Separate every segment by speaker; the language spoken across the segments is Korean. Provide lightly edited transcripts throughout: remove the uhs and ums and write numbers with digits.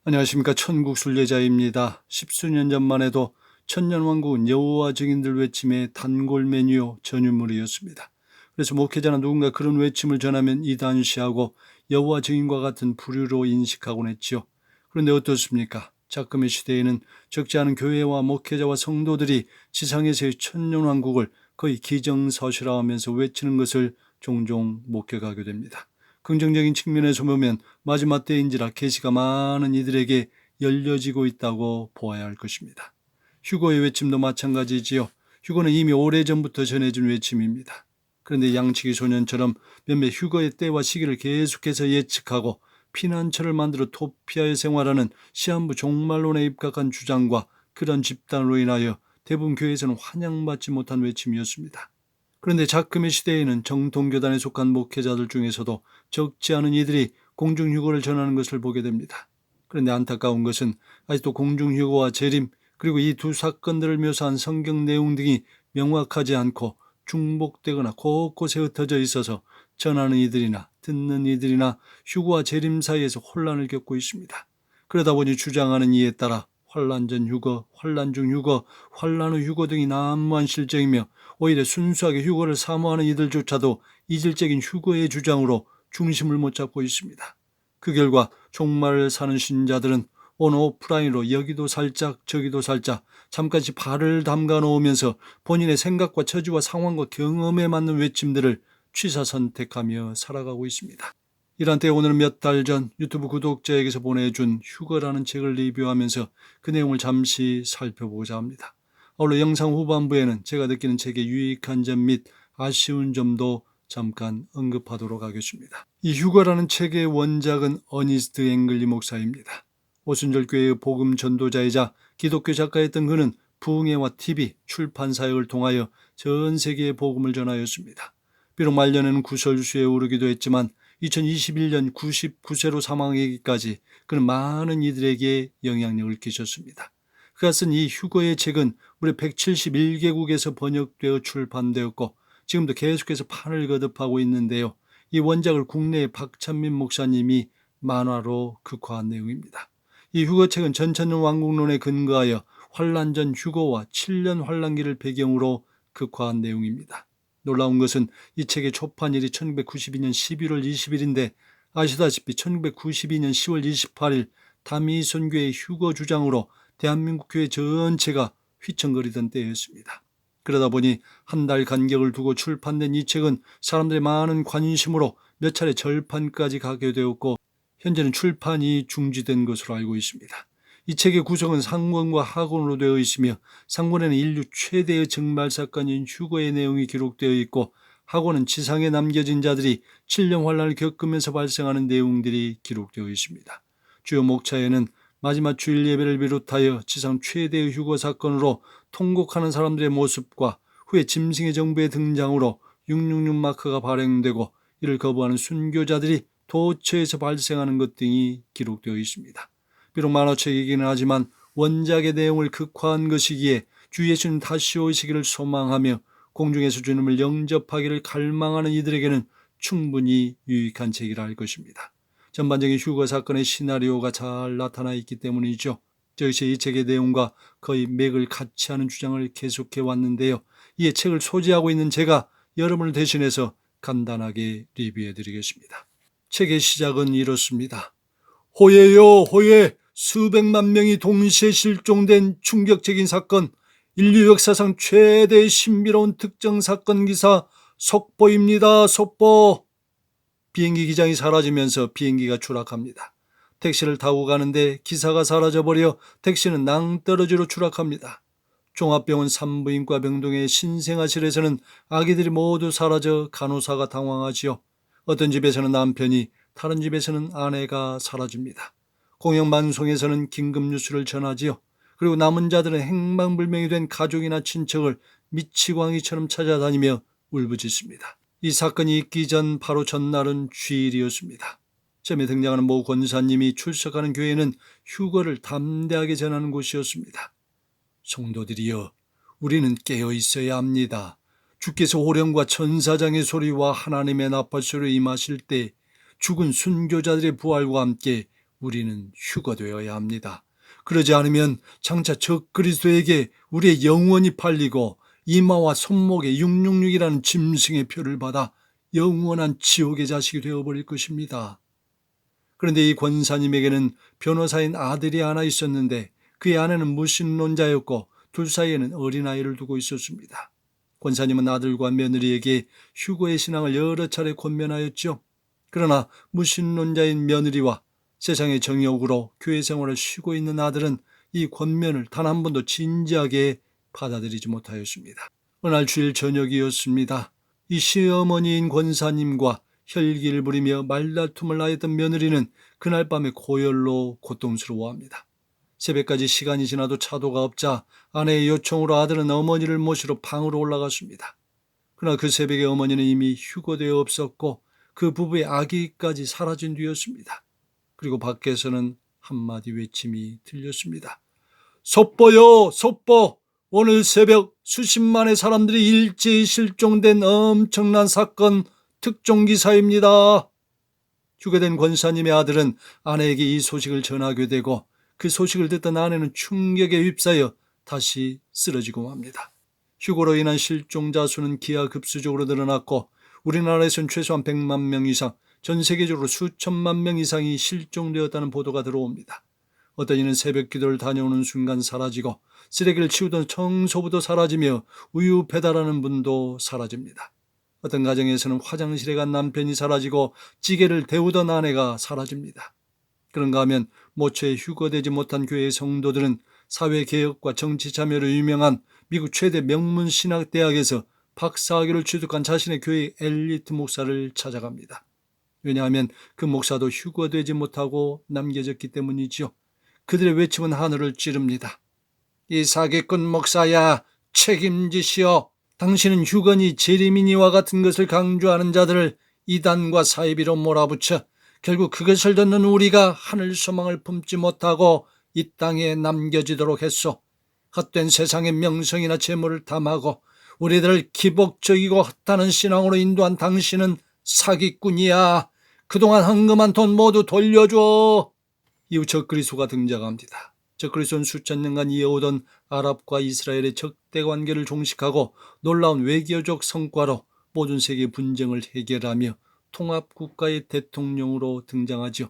Speaker 1: 안녕하십니까. 천국순례자입니다. 십수년 전만 해도 천년왕국은 여호와 증인들 외침의 단골 메뉴 전유물이었습니다. 그래서 목회자나 누군가 그런 외침을 전하면 이단시하고 여호와 증인과 같은 부류로 인식하곤 했지요. 그런데 어떻습니까? 작금의 시대에는 적지 않은 교회와 목회자와 성도들이 지상에서의 천년왕국을 거의 기정사실화하면서 외치는 것을 종종 목격하게 됩니다. 긍정적인 측면에서 보면 마지막 때인지라 계시가 많은 이들에게 열려지고 있다고 보아야 할 것입니다. 휴거의 외침도 마찬가지지요. 휴거는 이미 오래전부터 전해진 외침입니다. 그런데 양치기 소년처럼 몇몇 휴거의 때와 시기를 계속해서 예측하고 피난처를 만들어 토피아에 생활하는 시한부 종말론에 입각한 주장과 그런 집단으로 인하여 대부분 교회에서는 환영받지 못한 외침이었습니다. 그런데 작금의 시대에는 정통교단에 속한 목회자들 중에서도 적지 않은 이들이 공중휴거를 전하는 것을 보게 됩니다. 그런데 안타까운 것은 아직도 공중휴거와 재림 그리고 이 두 사건들을 묘사한 성경 내용 등이 명확하지 않고 중복되거나 곳곳에 흩어져 있어서 전하는 이들이나 듣는 이들이나 휴거와 재림 사이에서 혼란을 겪고 있습니다. 그러다 보니 주장하는 이에 따라 환란 전 휴거, 환란 중 휴거, 환란 후 휴거 등이 난무한 실정이며 오히려 순수하게 휴거를 사모하는 이들조차도 이질적인 휴거의 주장으로 중심을 못 잡고 있습니다. 그 결과 종말을 사는 신자들은 오늘 오프라인으로 여기도 살짝 저기도 살짝 잠깐씩 발을 담가 놓으면서 본인의 생각과 처지와 상황과 경험에 맞는 외침들을 취사 선택하며 살아가고 있습니다. 이런 때 오늘은 몇 달 전 유튜브 구독자에게서 보내준 휴거라는 책을 리뷰하면서 그 내용을 잠시 살펴보고자 합니다. 아울러 영상 후반부에는 제가 느끼는 책의 유익한 점 및 아쉬운 점도 잠깐 언급하도록 하겠습니다. 이 휴거라는 책의 원작은 어니스트 앵글리 목사입니다. 오순절 교회의 복음 전도자이자 기독교 작가였던 그는 부흥회와 TV, 출판 사역을 통하여 전 세계에 복음을 전하였습니다. 비록 말년에는 구설수에 오르기도 했지만 2021년 99세로 사망하기까지 그는 많은 이들에게 영향력을 끼쳤습니다. 그가 쓴 이 휴거의 책은 무려 171개국에서 번역되어 출판되었고 지금도 계속해서 판을 거듭하고 있는데요. 이 원작을 국내의 박찬민 목사님이 만화로 극화한 내용입니다. 이 휴거책은 전천년 왕국론에 근거하여 환란 전 휴거와 7년 환란기를 배경으로 극화한 내용입니다. 놀라운 것은 이 책의 초판일이 1992년 11월 20일인데 아시다시피 1992년 10월 28일 다미 선교의 휴거 주장으로 대한민국 교회 전체가 휘청거리던 때였습니다. 그러다 보니 한 달 간격을 두고 출판된 이 책은 사람들의 많은 관심으로 몇 차례 절판까지 가게 되었고 현재는 출판이 중지된 것으로 알고 있습니다. 이 책의 구성은 상권과 하권으로 되어 있으며 상권에는 인류 최대의 증발 사건인 휴거의 내용이 기록되어 있고 하권은 지상에 남겨진 자들이 7년 환란을 겪으면서 발생하는 내용들이 기록되어 있습니다. 주요 목차에는 마지막 주일 예배를 비롯하여 지상 최대의 휴거 사건으로 통곡하는 사람들의 모습과 후에 짐승의 정부의 등장으로 666 마크가 발행되고 이를 거부하는 순교자들이 도처에서 발생하는 것 등이 기록되어 있습니다. 비록 만화책이기는 하지만 원작의 내용을 극화한 것이기에 주 예수님 다시 오시기를 소망하며 공중에서 주님을 영접하기를 갈망하는 이들에게는 충분히 유익한 책이라 할 것입니다. 전반적인 휴거 사건의 시나리오가 잘 나타나 있기 때문이죠. 즉시 이 책의 내용과 거의 맥을 같이 하는 주장을 계속해 왔는데요. 이에 책을 소지하고 있는 제가 여러분을 대신해서 간단하게 리뷰해 드리겠습니다. 책의 시작은 이렇습니다. 호예요 호예, 수백만 명이 동시에 실종된 충격적인 사건, 인류 역사상 최대의 신비로운 특정 사건 기사 속보입니다. 속보. 비행기 기장이 사라지면서 비행기가 추락합니다. 택시를 타고 가는데 기사가 사라져버려 택시는 낭떠러지로 추락합니다. 종합병원 산부인과 병동의 신생아실에서는 아기들이 모두 사라져 간호사가 당황하지요. 어떤 집에서는 남편이, 다른 집에서는 아내가 사라집니다. 공영방송에서는 긴급뉴스를 전하지요. 그리고 남은 자들은 행방불명이 된 가족이나 친척을 미치광이처럼 찾아다니며 울부짖습니다. 이 사건이 있기 전 바로 전날은 주일이었습니다. 처음에 등장하는 모 권사님이 출석하는 교회는 휴거를 담대하게 전하는 곳이었습니다. 성도들이여, 우리는 깨어 있어야 합니다. 주께서 호령과 천사장의 소리와 하나님의 나팔 소리로 임하실 때 죽은 순교자들의 부활과 함께 우리는 휴거되어야 합니다. 그러지 않으면 장차 적그리스도에게 우리의 영원히 팔리고 이마와 손목에 666이라는 짐승의 표를 받아 영원한 지옥의 자식이 되어버릴 것입니다. 그런데 이 권사님에게는 변호사인 아들이 하나 있었는데 그의 아내는 무신론자였고 둘 사이에는 어린아이를 두고 있었습니다. 권사님은 아들과 며느리에게 휴거의 신앙을 여러 차례 권면하였죠. 그러나 무신론자인 며느리와 세상의 정욕으로 교회 생활을 쉬고 있는 아들은 이 권면을 단 한 번도 진지하게 받아들이지 못하였습니다. 어느 날 주일 저녁이었습니다. 이 시어머니인 권사님과 혈기를 부리며 말다툼을 하였던 며느리는 그날 밤에 고열로 고통스러워합니다. 새벽까지 시간이 지나도 차도가 없자 아내의 요청으로 아들은 어머니를 모시러 방으로 올라갔습니다. 그러나 그 새벽에 어머니는 이미 휴거되어 없었고 그 부부의 아기까지 사라진 뒤였습니다. 그리고 밖에서는 한마디 외침이 들렸습니다. 속보요, 속보! 오늘 새벽 수십만의 사람들이 일제히 실종된 엄청난 사건 특종기사입니다. 휴거된 권사님의 아들은 아내에게 이 소식을 전하게 되고 그 소식을 듣던 아내는 충격에 휩싸여 다시 쓰러지고 맙니다. 휴거로 인한 실종자 수는 기하급수적으로 늘어났고 우리나라에서는 최소한 100만 명 이상, 전 세계적으로 수천만 명 이상이 실종되었다는 보도가 들어옵니다. 어떤 이는 새벽 기도를 다녀오는 순간 사라지고 쓰레기를 치우던 청소부도 사라지며 우유 배달하는 분도 사라집니다. 어떤 가정에서는 화장실에 간 남편이 사라지고 찌개를 데우던 아내가 사라집니다. 그런가 하면 모처에 휴거되지 못한 교회의 성도들은 사회개혁과 정치 참여로 유명한 미국 최대 명문 신학대학에서 박사학위를 취득한 자신의 교회의 엘리트 목사를 찾아갑니다. 왜냐하면 그 목사도 휴거되지 못하고 남겨졌기 때문이지요. 그들의 외침은 하늘을 찌릅니다. 이 사기꾼 목사야, 책임지시오. 당신은 휴거니 제리미니와 같은 것을 강조하는 자들을 이단과 사이비로 몰아붙여 결국 그것을 듣는 우리가 하늘 소망을 품지 못하고 이 땅에 남겨지도록 했소. 헛된 세상의 명성이나 재물을 탐하고 우리들을 기복적이고 헛다는 신앙으로 인도한 당신은 사기꾼이야. 그동안 헌금한 돈 모두 돌려줘. 이후 적그리스도가 등장합니다. 적그리스도는 수천 년간 이어오던 아랍과 이스라엘의 적대 관계를 종식하고 놀라운 외교적 성과로 모든 세계 분쟁을 해결하며 통합국가의 대통령으로 등장하죠.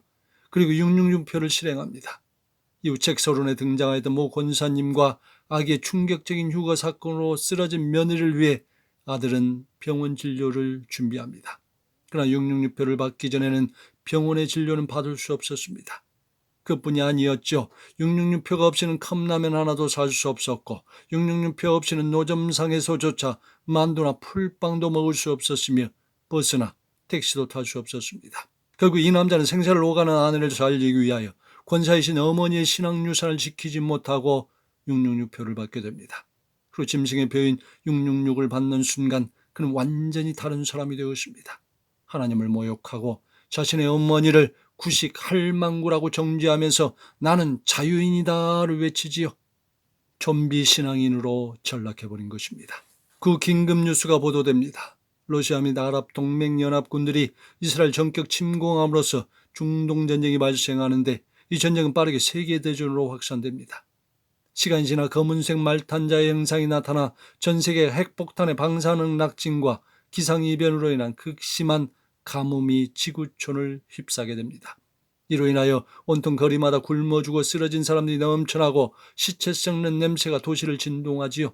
Speaker 1: 그리고 666표를 실행합니다. 이후 책서론에 등장하였던 모 권사님과 아기의 충격적인 휴거 사건으로 쓰러진 며느리를 위해 아들은 병원 진료를 준비합니다. 그러나 666표를 받기 전에는 병원의 진료는 받을 수 없었습니다. 그뿐이 아니었죠. 666표가 없이는 컵라면 하나도 살 수 없었고 666표 없이는 노점상에서조차 만두나 풀빵도 먹을 수 없었으며 버스나 택시도 탈 수 없었습니다. 결국 이 남자는 생사를 오가는 아내를 살리기 위하여 권사이신 어머니의 신앙유산을 지키지 못하고 666표를 받게 됩니다. 그리고 짐승의 표인 666을 받는 순간 그는 완전히 다른 사람이 되었습니다. 하나님을 모욕하고 자신의 어머니를 구식 할망구라고 정죄하면서 나는 자유인이다를 외치지요. 좀비 신앙인으로 전락해버린 것입니다. 그 긴급 뉴스가 보도됩니다. 러시아 및 아랍 동맹연합군들이 이스라엘 전격 침공함으로써 중동전쟁이 발생하는데 이 전쟁은 빠르게 세계대전으로 확산됩니다. 시간이 지나 검은색 말탄자의 형상이 나타나 전 세계 핵폭탄의 방사능 낙진과 기상이변으로 인한 극심한 가뭄이 지구촌을 휩싸게 됩니다. 이로 인하여 온통 거리마다 굶어 죽어 쓰러진 사람들이 넘쳐나고 시체 썩는 냄새가 도시를 진동하지요.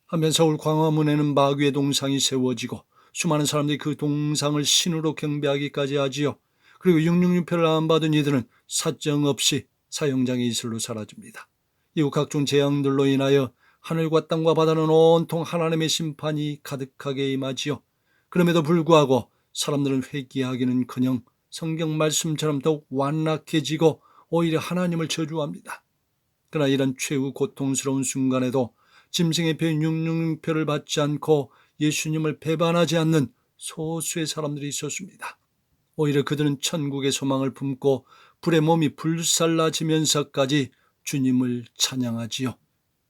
Speaker 1: 한편 서울 광화문에는 마귀의 동상이 세워지고 수많은 사람들이 그 동상을 신으로 경배하기까지 하지요. 그리고 666표를 안 받은 이들은 사정없이 사형장의 이슬로 사라집니다. 이후 각종 재앙들로 인하여 하늘과 땅과 바다는 온통 하나님의 심판이 가득하게 임하지요. 그럼에도 불구하고 사람들은 회개하기는커녕 성경 말씀처럼 더욱 완악해지고 오히려 하나님을 저주합니다. 그러나 이런 최후 고통스러운 순간에도 짐승의 표인 666표를 받지 않고 예수님을 배반하지 않는 소수의 사람들이 있었습니다. 오히려 그들은 천국의 소망을 품고 불의 몸이 불살라지면서까지 주님을 찬양하지요.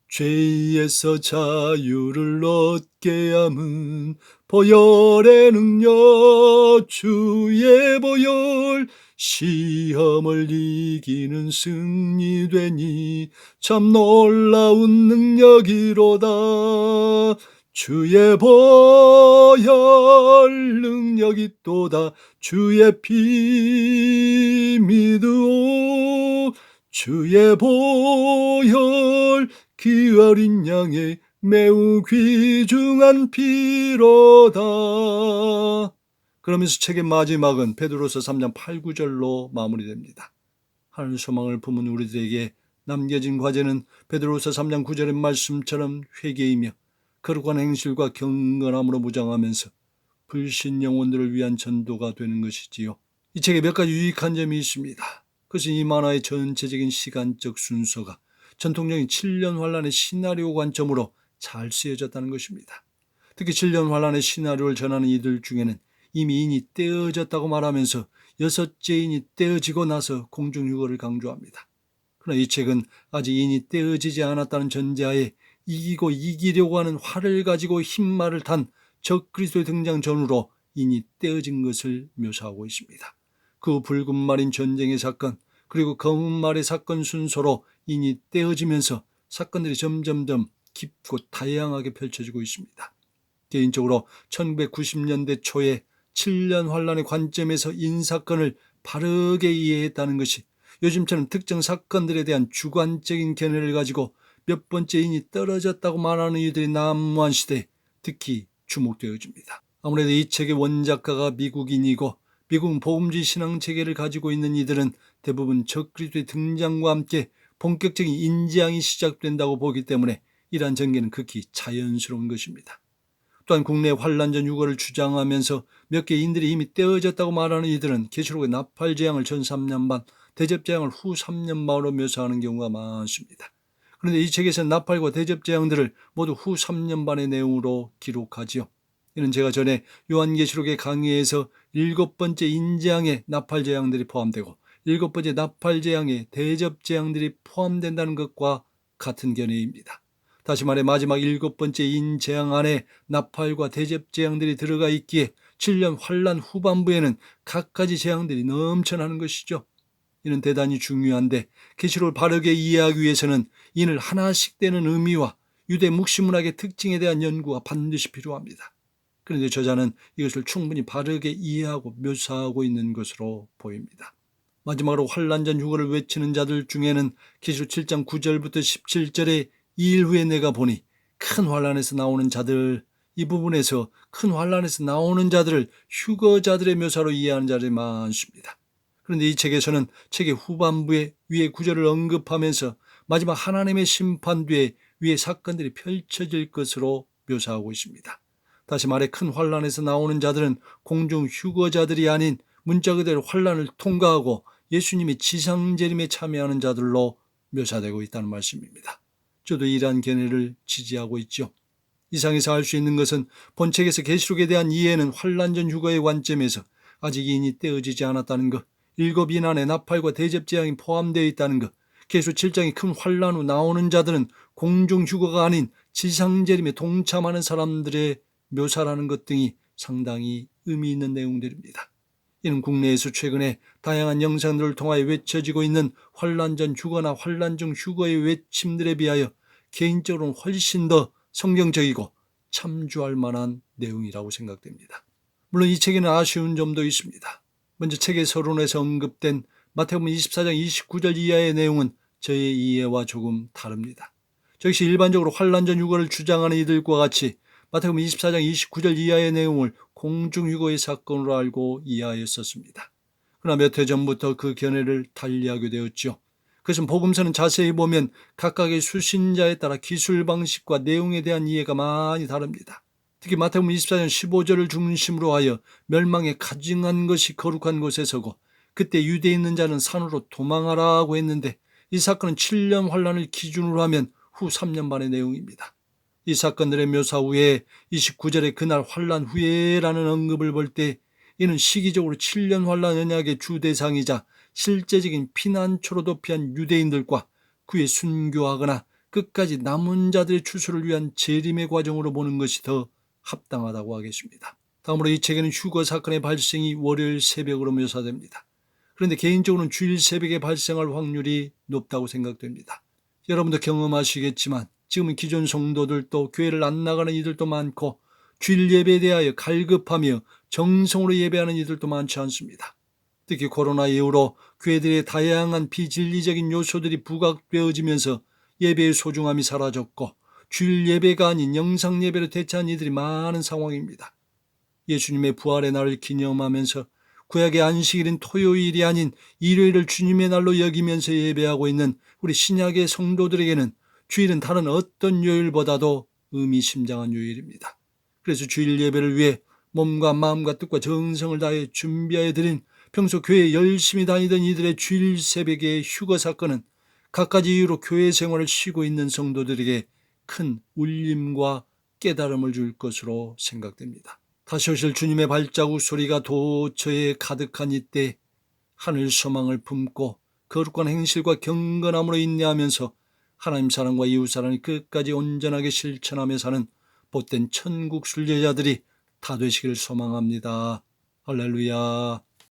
Speaker 1: 죄에서 자유를 얻게 함은 보혈의 능력 주의 보혈 시험을 이기는 승리되니 참 놀라운 능력이로다. 주의 보혈 능력이 또다. 주의 피 믿으오. 주의 보혈 그 어린 양의 매우 귀중한 피로다. 그러면서 책의 마지막은 베드로서 3장 8, 9절로 마무리됩니다. 하늘 소망을 품은 우리들에게 남겨진 과제는 베드로서 3장 9절의 말씀처럼 회개이며 거룩한 행실과 경건함으로 무장하면서 불신 영혼들을 위한 전도가 되는 것이지요. 이 책에 몇 가지 유익한 점이 있습니다. 그것은 이 만화의 전체적인 시간적 순서가 전통적인 7년 환란의 시나리오 관점으로 잘 쓰여졌다는 것입니다. 특히 7년 환란의 시나리오를 전하는 이들 중에는 이미 인이 떼어졌다고 말하면서 6째 인이 떼어지고 나서 공중휴거를 강조합니다. 그러나 이 책은 아직 인이 떼어지지 않았다는 전제하에 이기고 이기려고 하는 활을 가지고 흰말을 탄 적그리스도의 등장 전후로 인이 떼어진 것을 묘사하고 있습니다. 그 붉은 말인 전쟁의 사건 그리고 검은 말의 사건 순서로 인이 떼어지면서 사건들이 점점점 깊고 다양하게 펼쳐지고 있습니다. 개인적으로 1990년대 초에 7년 환란의 관점에서 인사건을 바르게 이해했다는 것이 요즘처럼 특정 사건들에 대한 주관적인 견해를 가지고 몇 번째 인이 떨어졌다고 말하는 이들이 난무한 시대에 특히 주목되어집니다. 아무래도 이 책의 원작가가 미국인이고 미국 복음주의 신앙체계를 가지고 있는 이들은 대부분 적그리스도의 등장과 함께 본격적인 인지양이 시작된다고 보기 때문에 이러한 전개는 극히 자연스러운 것입니다. 또한 국내 환란전 유거를 주장하면서 몇 개 인들이 이미 떼어졌다고 말하는 이들은 계시록의 나팔재앙을 전 3년 반, 대접재앙을 후 3년 반으로 묘사하는 경우가 많습니다. 그런데 이 책에서는 나팔과 대접재앙들을 모두 후 3년 반의 내용으로 기록하지요. 이는 제가 전에 요한계시록의 강의에서 7번째 인재앙에 나팔재앙들이 포함되고 7번째 나팔재앙에 대접재앙들이 포함된다는 것과 같은 견해입니다. 다시 말해 마지막 7번째 인재앙 안에 나팔과 대접재앙들이 들어가 있기에 7년 환란 후반부에는 각가지 재앙들이 넘쳐나는 것이죠. 이는 대단히 중요한데 계시록을 바르게 이해하기 위해서는 인을 하나씩 떼는 의미와 유대 묵시문학의 특징에 대한 연구가 반드시 필요합니다. 그런데 저자는 이것을 충분히 바르게 이해하고 묘사하고 있는 것으로 보입니다. 마지막으로 환란전 휴거를 외치는 자들 중에는 계시록 7장 9절부터 17절에 2일 후에 내가 보니 큰 환란에서 나오는 자들, 이 부분에서 큰 환란에서 나오는 자들을 휴거자들의 묘사로 이해하는 자들이 많습니다. 그런데 이 책에서는 책의 후반부에 위의 구절을 언급하면서 마지막 하나님의 심판 뒤에 위의 사건들이 펼쳐질 것으로 묘사하고 있습니다. 다시 말해 큰 환란에서 나오는 자들은 공중 휴거자들이 아닌 문자 그대로 환란을 통과하고 예수님의 지상재림에 참여하는 자들로 묘사되고 있다는 말씀입니다. 저도 이러한 견해를 지지하고 있죠. 이상에서 알 수 있는 것은 본책에서 계시록에 대한 이해는 환란전 휴거의 관점에서 아직 인이 떼어지지 않았다는 것, 7인 안에 나팔과 대접재앙이 포함되어 있다는 것, 계시록 7장이 큰 환란 후 나오는 자들은 공중 휴거가 아닌 지상재림에 동참하는 사람들의 묘사라는 것 등이 상당히 의미 있는 내용들입니다. 이는 국내에서 최근에 다양한 영상들을 통하여 외쳐지고 있는 환란전 휴거나 환란 중 휴거의 외침들에 비하여 개인적으로는 훨씬 더 성경적이고 참조할 만한 내용이라고 생각됩니다. 물론 이 책에는 아쉬운 점도 있습니다. 먼저 책의 서론에서 언급된 마태복음 24장 29절 이하의 내용은 저의 이해와 조금 다릅니다. 저 역시 일반적으로 환란전 휴거를 주장하는 이들과 같이 마태복음 24장 29절 이하의 내용을 공중휴거의 사건으로 알고 이해하였었습니다. 그러나 몇 해 전부터 그 견해를 달리하게 되었죠. 그것은 복음서는 자세히 보면 각각의 수신자에 따라 기술 방식과 내용에 대한 이해가 많이 다릅니다. 특히 마태복음 24장 15절을 중심으로 하여 멸망에 가증한 것이 거룩한 곳에 서고 그때 유대에 있는 자는 산으로 도망하라고 했는데 이 사건은 7년 환란을 기준으로 하면 후 3년 반의 내용입니다. 이 사건들의 묘사 후에 29절에 그날 환란 후에라는 언급을 볼 때 이는 시기적으로 7년 환란 언약의 주 대상이자 실제적인 피난처로 도피한 유대인들과 그에 순교하거나 끝까지 남은 자들의 추수를 위한 재림의 과정으로 보는 것이 더 합당하다고 하겠습니다. 다음으로 이 책에는 휴거 사건의 발생이 월요일 새벽으로 묘사됩니다. 그런데 개인적으로는 주일 새벽에 발생할 확률이 높다고 생각됩니다. 여러분도 경험하시겠지만 지금은 기존 성도들도 교회를 안 나가는 이들도 많고 주일 예배에 대하여 갈급하며 정성으로 예배하는 이들도 많지 않습니다. 특히 코로나 이후로 교회들의 다양한 비진리적인 요소들이 부각되어지면서 예배의 소중함이 사라졌고 주일 예배가 아닌 영상 예배로 대체한 이들이 많은 상황입니다. 예수님의 부활의 날을 기념하면서 구약의 안식일인 토요일이 아닌 일요일을 주님의 날로 여기면서 예배하고 있는 우리 신약의 성도들에게는 주일은 다른 어떤 요일보다도 의미심장한 요일입니다. 그래서 주일 예배를 위해 몸과 마음과 뜻과 정성을 다해 준비하여 드린 평소 교회에 열심히 다니던 이들의 주일 새벽의 휴거 사건은 갖가지 이유로 교회 생활을 쉬고 있는 성도들에게 큰 울림과 깨달음을 줄 것으로 생각됩니다. 다시 오실 주님의 발자국 소리가 도처에 가득한 이때 하늘 소망을 품고 거룩한 행실과 경건함으로 인내하면서 하나님 사랑과 이웃 사랑을 끝까지 온전하게 실천하며 사는 복된 천국 순례자들이 다 되시기를 소망합니다. 할렐루야.